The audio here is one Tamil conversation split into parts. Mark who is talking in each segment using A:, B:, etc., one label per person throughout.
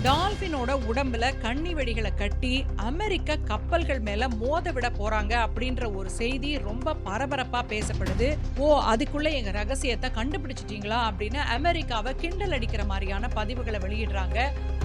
A: டால்பினோட உடம்புல கண்ணி வெடிகளை கட்டி அமெரிக்க கப்பல்கள் மேல மோத விட போறாங்க அப்படின்ற ஒரு செய்தி ரொம்ப பரபரப்பா பேசப்படுது. அதுக்குள்ள எங்க ரகசியத்தை கண்டுபிடிச்சிட்டீங்களா அப்படின்னு அமெரிக்காவை கிண்டல் அடிக்கிற மாதிரியான பதிவுகளை வெளியிடுறாங்க.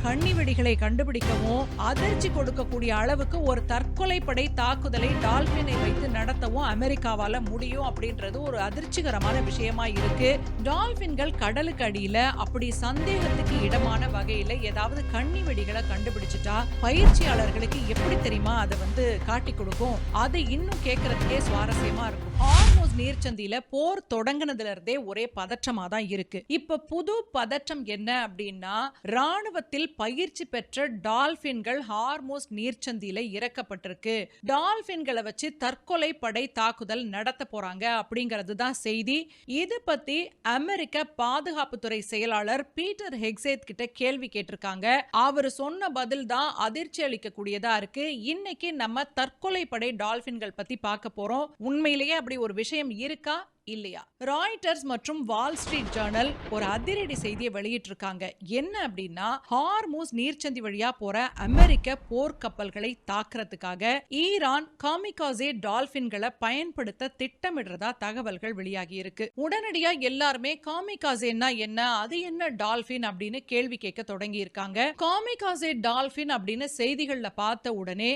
A: கண்ணி வெடிகளை கண்டுபிடிக்கவும் அதிர்ச்சி கொடுக்கக்கூடிய அளவுக்கு ஒரு தற்கொலைப்படை தாக்குதலை டால்பினை வைத்து நடத்தவும் அமெரிக்காவால முடியும் அப்படின்றது ஒரு அதிர்ச்சிகரமான விஷயமா இருக்கு. டால்பின்கள் கடலுக்கு அடியில அப்படி சந்தேகத்துக்கு இடமான வகையில ஏதாவது கண்ணி வெடிகளை கண்டுபிடிச்சிட்டா பயிற்சியாளர்களுக்கு எப்படி தெரியுமா அதை காட்டி கொடுக்கும். அது இன்னும் கேட்கறதுக்கே சுவாரஸ்யமா இருக்கும். ஹார்மோஸ் நீர்ச்சந்தியில போர் தொடங்கினதுல இருந்தே ஒரே பதற்றமா தான் இருக்கு. இப்ப புது பதற்றம் என்ன அப்படின்னா, ராணுவத்தில் பயிற்சி பெற்ற டால்பின்கள் ஹார்மோஸ் நீர்ச்சந்தியில இறக்கப்பட்டிருக்கு. டால்பின்களை வச்சு தற்கொலை படை தாக்குதல் நடத்த போறாங்க அப்படிங்கிறது தான் செய்தி. இது பத்தி அமெரிக்க பாதுகாப்புத்துறை செயலாளர் பீட்டர் ஹெக்ஸேத் கிட்ட கேள்வி கேட்டிருக்காங்க. அவர் சொன்ன பதில் தான் அதிர்ச்சி அளிக்க கூடியதா இருக்கு. இன்னைக்கு நம்ம தற்கொலை படை டால்பின்கள் பத்தி பார்க்க போறோம். உண்மையிலேயே அப்படி ஒரு விஷயம் இருக்கா இல்லையா? ராய்டர்ஸ் மற்றும் வால் ஸ்ட்ரீட் ஜர்னல் ஒரு அதிரடி செய்தியை வெளியிட்டிருக்காங்க. என்ன அப்படின்னா, ஹார்மூஸ் நீர்ச்சந்தி வழியா போற அமெரிக்க போர்க்கப்பல்களை தாக்குறதுக்காக ஈரான் காமிகாசே டால்பின்களை பயன்படுத்த திட்டமிடுறதா தகவல்கள் வெளியாகி இருக்கு. உடனடியா எல்லாருமே காமிகாசேன்னா என்ன, அது என்ன டால்பின் அப்படின்னு கேள்வி கேட்க தொடங்கி இருக்காங்க. காமிகாசே டால்பின் அப்படின்னு செய்திகள்ல பார்த்த உடனே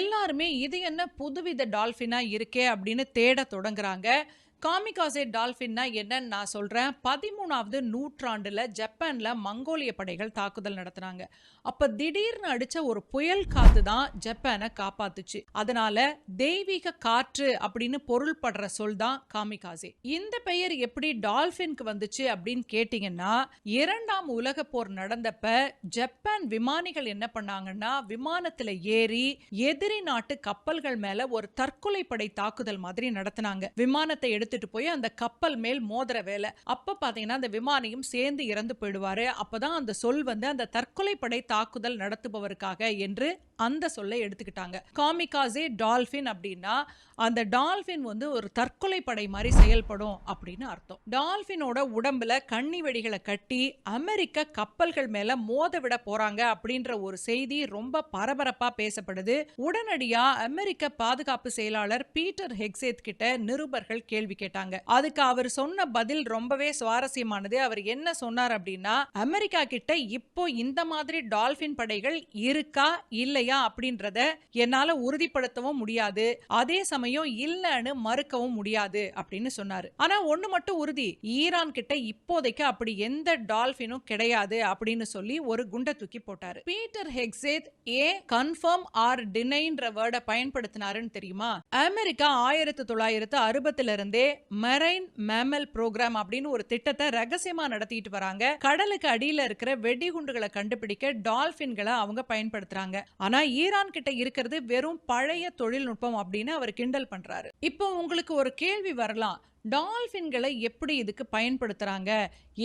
A: எல்லாருமே இது என்ன புதுவித டால்பினா இருக்கே அப்படின்னு தேட தொடங்குறாங்க. காமிகாசே டால்பின்னா என்னன்னு நான் சொல்றேன். 13வது நூற்றாண்டுல ஜப்பான்ல மங்கோலிய படைகள் தாக்குதல் நடத்தினாங்க. அப்ப திடீர்னு அடிச்ச ஒரு புயல் காத்து தான் ஜப்பானை காப்பாத்துச்சு. அதனால தெய்வீக காற்று அப்படின்னு பொருள்படுற சொல் தான் காமிகாசே. இந்த பெயர் எப்படி டால்பினுக்கு வந்துச்சு அப்படின்னு கேட்டீங்கன்னா, 2ஆம் உலக போர் நடந்தப்ப ஜப்பான் விமானிகள் என்ன பண்ணாங்கன்னா, விமானத்துல ஏறி எதிரி நாட்டு கப்பல்கள் மேல ஒரு தற்கொலை படை தாக்குதல் மாதிரி நடத்தினாங்க. விமானத்தை எடுத்துட்டு போய் அந்த கப்பல் மேல் மோதிர வேலை. அப்ப பாத்தீங்கன்னா அந்த விமானியும் சேர்ந்து இறந்து போயிடுவாரு. அப்பதான் அந்த சொல் அந்த தற்கொலை படை தாக்குதல் நடத்துபவருக்காக என்று அந்த சொல்லை எடுத்துக்கிட்டாங்க. காமிகாசே டால்பின் அப்படின்னா அந்த டால்பின் ஒரு தற்கொலை படை மாதிரி செயல்படும் அப்படின்னு அர்த்தம். டால்பினோட உடம்புல கண்ணி வெடிகளை கட்டி அமெரிக்க கப்பல்கள் மேல மோத விட போறாங்க அப்படின்ற ஒரு செய்தி ரொம்ப பரபரப்பா பேசப்படுது. உடனடியா அமெரிக்க பாதுகாப்பு செயலாளர் பீட்டர் ஹெக்ஸேத் கிட்ட நிருபர்கள் கேள்வி கேட்டாங்க. அதுக்கு அவர் சொன்ன பதில் ரொம்பவே சுவாரஸ்யமானது. அவர் என்ன சொன்னார் அப்படின்னா, அமெரிக்கா கிட்ட இப்போ இந்த மாதிரி டால்பின் படைகள் இருக்கா இல்லையா அப்படின்றத என்னால உறுதிப்படுத்தவும் முடியாது, அதே சமயம் இல்லன்னு மறுக்கவும் முடியாது அப்படின்னு சொன்னாரு. ஆனா ஒண்ணு மட்டும் உறுதி, ஈரான் கிட்ட இப்போதைக்கு அப்படி எந்த டால்பினும் கிடையாது அப்படின்னு சொல்லி ஒரு குண்டை தூக்கி போட்டாரு. பீட்டர் ஹெக்ஸேத் ஏன் கன்ஃபார்ம் ஆர் டினைன்ற வேர்டை பயன்படுத்தினாருன்னு தெரியுமா? அமெரிக்கா 1960 இருந்தே மெரைன் மேமல் புரோகிராம் அப்படின்னு ஒரு திட்டத்தை ரகசியமா நடத்திட்டு வராங்க. கடலுக்கு அடியில இருக்கிற வெடிகுண்டுகளை கண்டுபிடிக்க டால்பின்களை அவங்க பயன்படுத்துறாங்க. ஆனா ஈரான் கிட்ட இருக்கிறது வெறும் பழைய தொழில்நுட்பம் அப்படின்னு அவர் கிண்டல் பண்றாரு. இப்போ உங்களுக்கு ஒரு கேள்வி வரலாம், டால்பின்களை எப்படி இதுக்கு பயன்படுத்துறாங்க?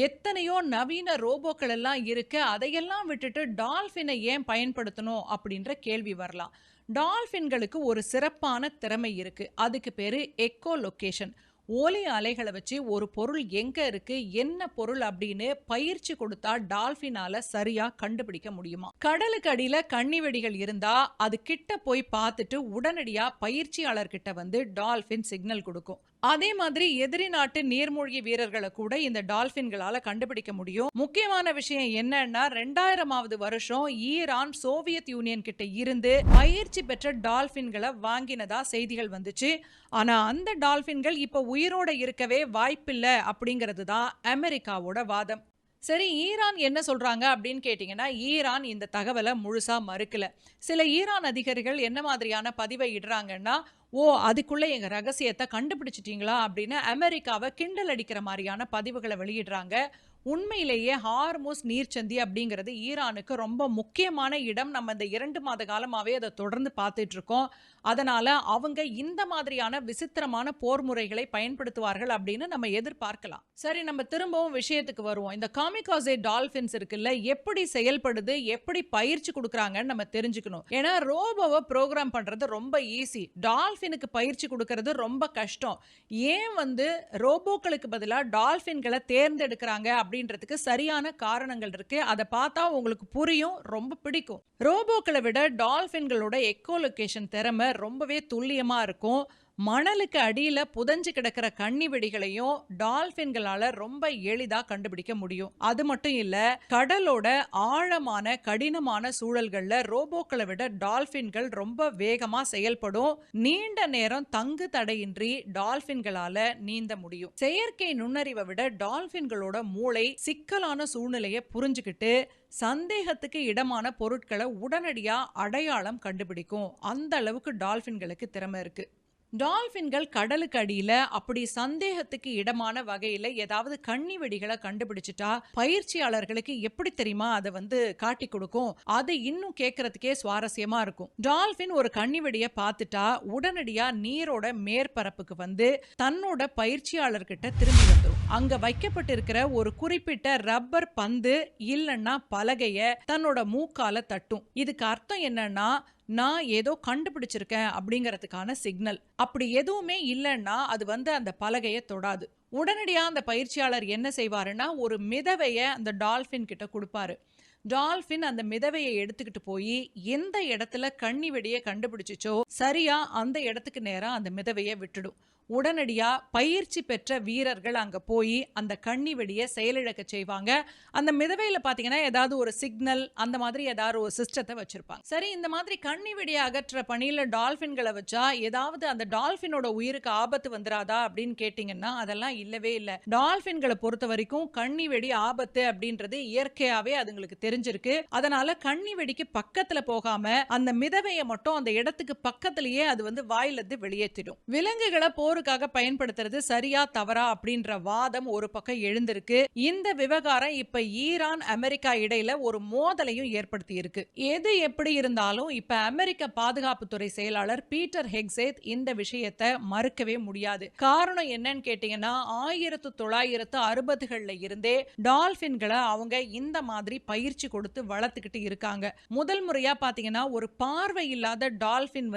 A: எத்தனையோ நவீன ரோபோக்கள் எல்லாம் இருக்கு, அதையெல்லாம் விட்டுட்டு டால்பினை ஏன் பயன்படுத்தணும் அப்படின்ற கேள்வி வரலாம். டால்பின்களுக்கு ஒரு சிறப்பான திறமை இருக்கு. அதுக்கு பேரு எக்கோ லொகேஷன். ஒலி அலைகளை வச்சு ஒரு பொருள் எங்க இருக்கு, என்ன பொருள் அப்படின்னு பயிற்சி கொடுத்தா டால்பினால சரியா கண்டுபிடிக்க முடியுமா? கடலுக்கு அடியில கண்ணி வெடிகள் இருந்தா அது கிட்ட போய் பார்த்துட்டு உடனடியா பயிற்சியாளர்கிட்ட டால்பின் சிக்னல் கொடுக்கும். அதே மாதிரி எதிரி நாட்டு நீர்மூழ்கி வீரர்களை கூட இந்த டால்பின்களால கண்டுபிடிக்க முடியும். முக்கியமான விஷயம் என்னன்னா, 2000வது வருஷம் ஈரான் சோவியத் யூனியன் கிட்ட இருந்து பயிற்சி பெற்ற டால்பின்களை வாங்கினதா செய்திகள் வந்துச்சு. ஆனா அந்த டால்பின்கள் இப்ப உயிரோட இருக்கவே வாய்ப்பில்லை அப்படிங்கிறது தான் அமெரிக்காவோட வாதம். சரி, ஈரான் என்ன சொல்றாங்க அப்படின்னு கேட்டீங்கன்னா, ஈரான் இந்த தகவலை முழுசா மறுக்கல. சில ஈரான் அதிகாரிகள் என்ன மாதிரியான பதிவை இடுறாங்கன்னா, அதுக்குள்ள எங்க ரகசியத்தை கண்டுபிடிச்சிட்டீங்களா அப்படின்னு அமெரிக்காவை கிண்டல் அடிக்கிற மாதிரியான பதிவுகளை வெளியிடுறாங்க. உண்மையிலேயே ஹார்மோஸ் நீர்ச்சந்தி அப்படிங்கிறது ஈரானுக்கு ரொம்ப முக்கியமான இடம். நம்ம இந்த 2 மாத காலமாவே அதை தொடர்ந்து பார்த்துட்டு இருக்கோம். அதனால அவங்க இந்த மாதிரியான விசித்திரமான போர் முறைகளை பயன்படுத்துவார்கள் அப்படின்னு நம்ம எதிர்பார்க்கலாம். சரி, நம்ம திரும்பவும் விஷயத்துக்கு வருவோம். இந்த காமிகாசே டால்பின்ஸ் இருக்குல்ல, எப்படி செயல்படுது, எப்படி பயிற்சி கொடுக்கறாங்கன்னு நம்ம தெரிஞ்சுக்கணும். ஏன்னா ரோபோவை ப்ரோக்ராம் பண்றது ரொம்ப ஈஸி, டால்பினுக்கு பயிற்சி கொடுக்கறது ரொம்ப கஷ்டம். ஏன் ரோபோக்களுக்கு பதிலா டால்பின்களை தேர்ந்தெடுக்கிறாங்க அப்படின்றதுக்கு சரியான காரணங்கள் இருக்கு. அதை பார்த்தா உங்களுக்கு புரியும், ரொம்ப பிடிக்கும். ரோபோக்களை விட டால்பின்களோட எக்கோலொகேஷன் திறமை ரொம்பவே துல்லியமா இருக்கும். மணலுக்கு அடியில புதைஞ்சு கிடக்கிற கன்னி வெடிகளையும் டால்பின்களால ரொம்ப எளிதா கண்டுபிடிக்க முடியும். அது மட்டும் இல்ல, கடலோட ஆழமான கடினமான சூழல்கள்ல ரோபோக்களை விட டால்பின்கள் ரொம்ப வேகமா செயல்படும். நீண்ட நேரம் தங்கு தடையின்றி டால்பின்களால நீந்த முடியும். செயற்கை நுண்ணறிவை விட டால்பின்களோட மூளை சிக்கலான சூழ்நிலையை புரிஞ்சுக்கிட்டு சந்தேகத்துக்கு இடமான பொருட்களை உடனடியா அடையாளம் கண்டுபிடிக்கும். அந்த அளவுக்கு டால்பின்களுக்கு திறமை இருக்கு. டால்பின்கள் கடலுக்கு அடியில அப்படி சந்தேகத்துக்கு இடமான வகையில ஏதாவது கன்னி வெடிகளை கண்டுபிடிச்சிட்டா பயிற்சியாளர்களுக்கு எப்படி தெரியுமா அதை காட்டி கொடுக்கும். அது இன்னும் கேட்கறதுக்கே சுவாரஸ்யமா இருக்கும். டால்பின் ஒரு கன்னி வெடியை பார்த்துட்டா உடனடியா நீரோட மேற்பரப்புக்கு தன்னோட பயிற்சியாளர்கிட்ட திரும்பி வந்துடும். அங்க வைக்கப்பட்டிருக்கிற ஒரு குறிப்பிட்ட ரப்பர் பந்து இல்லைன்னா பலகைய தன்னோட மூக்கால தட்டும். இதுக்கு அர்த்தம் என்னன்னா, நான் ஏதோ கண்டுபிடிச்சிருக்கேன் அப்படிங்கறதுக்கான சிக்னல். அப்படி எதுவுமே இல்லைன்னா அது அந்த பலகையை தொடாது. உடனடியா அந்த பயிற்சியாளர் என்ன செய்வாருன்னா, ஒரு மிதவைய அந்த டால்பின் கிட்ட கொடுப்பாரு. டால்பின் அந்த மிதவையை எடுத்துக்கிட்டு போய் எந்த இடத்துல கன்னி வெடியை கண்டுபிடிச்சிச்சோ சரியா அந்த இடத்துக்கு நேரா அந்த மிதவையை விட்டுடும். உடனடியா பயிற்சி பெற்ற வீரர்கள் அங்க போய் அந்த கன்னி வெடியை செயலிழக்க செய்வாங்க. அந்த மிதவையில பாத்தீங்கன்னா ஏதாவது ஒரு சிக்னல் அந்த மாதிரி ஏதாவது ஒரு சிஸ்டத்தை வச்சிருப்பாங்க. சரி, இந்த மாதிரி கன்னி வெடியை அகற்ற பணியில டால்பின்களை வச்சா ஏதாவது அந்த டால்பினோட உயிருக்கு ஆபத்து வந்துராதா அப்படின்னு கேட்டீங்கன்னா அதெல்லாம் இல்லவே இல்லை. டால்பின்களை பொறுத்த வரைக்கும் கன்னி வெடி ஆபத்து அப்படின்றது இயற்கையாவே அதுங்களுக்கு தெரிஞ்சிருக்கு. அதனால கன்னி வெடிக்கு பக்கத்துல போகாம அந்த மிதவையை மட்டும் அந்த இடத்துக்கு பக்கத்திலேயே அது வாயிலிருந்து வெளியேற்றிடும். விலங்குகளை போருக்காக பயன்படுத்துறது சரியா தவறா அப்படின்ற வாதம் ஒரு பக்கம் எழுந்திருக்கு. இந்த விவகாரம் இப்ப ஈரான் அமெரிக்கா இடையில ஒரு மோதலையும் ஏற்படுத்தி இருக்கு. எது எப்படி இருந்தாலும் இப்ப அமெரிக்க பாதுகாப்புத்துறை செயலாளர் பீட்டர் ஹெக்ஸேத் இந்த விஷயத்தை மறுக்கவே முடியாது. காரணம் என்னன்னு கேட்டீங்கன்னா, 1960களில் இருந்தே டால்பின்களை அவங்க இந்த மாதிரி பயிற்சி கொடுத்து வளர்த்துக்கிட்டு இருக்காங்க. முதல் முறையா பாத்தீங்கன்னா ஒரு பார்வை இல்லாத டால்பின்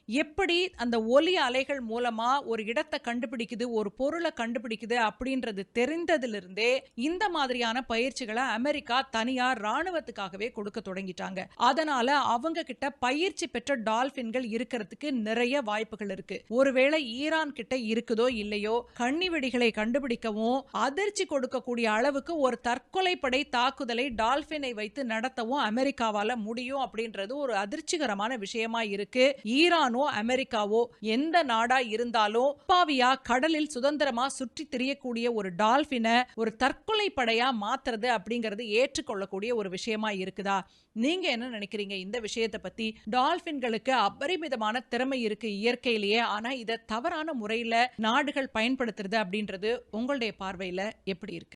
A: எப்படி அந்த ஒலி அலைகள் மூலமா ஒரு இடத்தை கண்டுபிடிக்குது, ஒரு பொருளை கண்டுபிடிக்குது அப்படின்றது தெரிந்ததிலிருந்தே இந்த மாதிரியான பயிற்சிகளை அமெரிக்கா தனியார் ராணுவத்துக்காகவே கொடுக்க தொடங்கிட்டாங்க. அதனால அவங்க கிட்ட பயிற்சி பெற்ற டால்பின்கள் இருக்கிறதுக்கு நிறைய வாய்ப்புகள் இருக்கு. ஒருவேளை ஈரான் கிட்ட இருக்குதோ இல்லையோ, கன்னி வெடிகளை கண்டுபிடிக்கவும் அதிர்ச்சி கொடுக்கக்கூடிய அளவுக்கு ஒரு தற்கொலை படை தாக்குதலை டால்பினை வைத்து நடத்தவும் அமெரிக்காவால முடியும் அப்படின்றது ஒரு அதிர்ச்சிகரமான விஷயமா இருக்கு. ஈரானோ அமெரிக்காவோ எந்த நாடா இருந்தாலும் பாவியா கடலில் சுதந்திரமா சுற்றி திரியக்கூடிய ஒரு டால்பினை ஒரு தற்கொலை படையா மாத்துறது அப்படிங்கிறது ஏற்றுக்கொள்ளக்கூடிய ஒரு விஷயமா இருக்குதா? நீங்க என்ன நினைக்கிறீங்க இந்த விஷயத்தை பத்தி? டால்பின்களுக்கு அபரிமிதமான திறமை இருக்கு இயற்கையிலேயே. ஆனா இதை தவறான முறையில நாடுகள் பயன்படுத்துறது அப்படின்றது உங்களுடைய பார்வையில எப்படி இருக்கு?